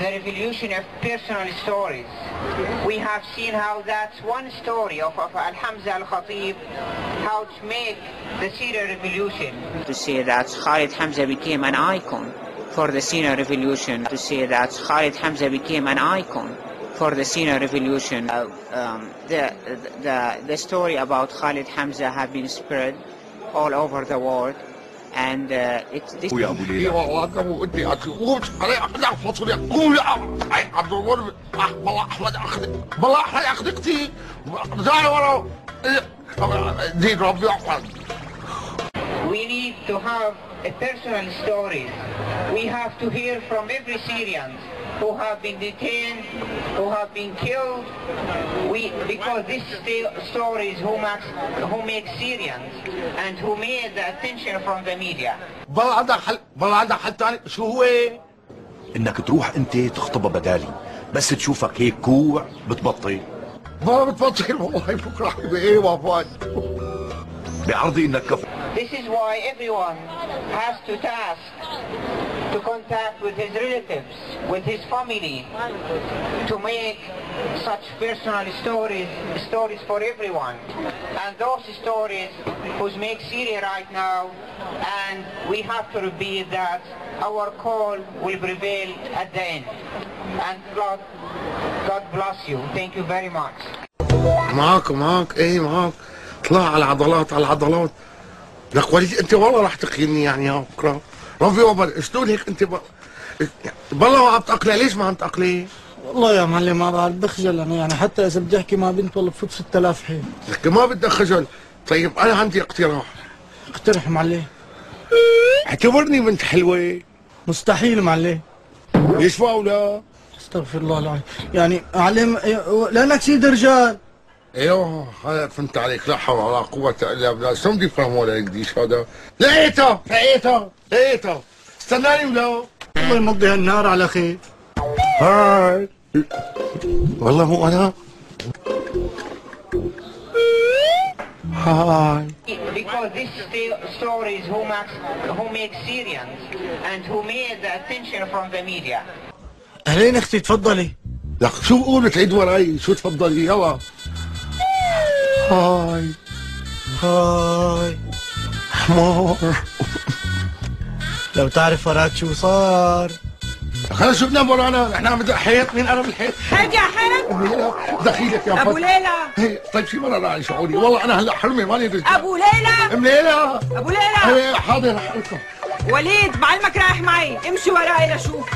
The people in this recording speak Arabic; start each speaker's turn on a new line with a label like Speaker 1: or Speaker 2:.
Speaker 1: the revolution of personal stories. We have seen how that's one story of Al-Hamza Al-Khatib, how to make the Syrian revolution.
Speaker 2: To say that Khalid Hamza became an icon for the Syrian revolution. To say that Khalid Hamza became an icon for the Syrian revolution. The story about Khalid Hamza have been spread all over the world. And it's
Speaker 3: يا ابو ليلى والله انت قوم علي فصل قوم يا عبد الله والله احمد اخذ والله احمد اخذتي زعل ورا دين ربي يحفظ.
Speaker 1: We need to have a personal stories. We have to hear from every Syrian who have been detained, who have been killed. Because these stories who make Syrians and who made the attention from the media.
Speaker 3: والله عندك حل ثاني شو هو؟
Speaker 4: انك تروح انت تخطبها بدالي، بس تشوفك هيك كوع بتبطل.
Speaker 3: ما بتبطل والله بكره بايه وفاد.
Speaker 4: بعرضي انك كفر.
Speaker 1: This is why everyone has to task to contact with his relatives, with his family, to make such personal stories for everyone. And those stories who's make Syria right now, and we have to repeat that our call will prevail at the end. And God bless you. Thank you very much.
Speaker 3: معك ايه معك. اطلع على العضلات لك وليد انت والله راح تقيني يعني يا بكره ربي وبر شلون هيك انت والله ما عم تقلي. ليش ما عم تقلي؟
Speaker 5: والله يا معلم ما بعرف بخجل انا يعني حتى اذا بدي احكي مع بنت والله بفوت 6000 حين.
Speaker 3: لك ما بدك خجل. طيب انا عندي اقتراح.
Speaker 5: اقترح معلم.
Speaker 3: اعتبرني بنت حلوه.
Speaker 5: مستحيل معلم.
Speaker 3: ليش فاوله؟
Speaker 5: استغفر الله العظيم يعني معلم لانك سيد رجال.
Speaker 3: ايوه هلا فهمت عليك. لا حول ولا قوة الا بالله. شلون بدي يفهموا لك ديش هذا؟ لقيته استناني ولا
Speaker 5: الله يمضي هالنهار على خير.
Speaker 3: هاي والله مو انا. هاي
Speaker 1: Because these stories who make Syrians and who made the attention from the media.
Speaker 5: اهلين اختي تفضلي.
Speaker 3: لك شو بقول تعيد وراي؟ شو تفضلي يلا. هاي حمار.
Speaker 5: لو تعرف وراك شو صار.
Speaker 3: خلص شو بنام ورانا؟ نحن عم ندق حيط. مين قرب الحيط؟
Speaker 6: حاج يا حرم.
Speaker 3: ام ليلى دخيلك يا
Speaker 6: ابو ليلى.
Speaker 3: هي طيب شي مرة راعي شعوري والله انا هلا حرمه ماني رجال.
Speaker 6: ابو ليلى.
Speaker 3: ام ليلى.
Speaker 6: ابو ليلى.
Speaker 3: حاضر رح لكم.
Speaker 6: وليد بعلمك رايح معي امشي وراي لشوف.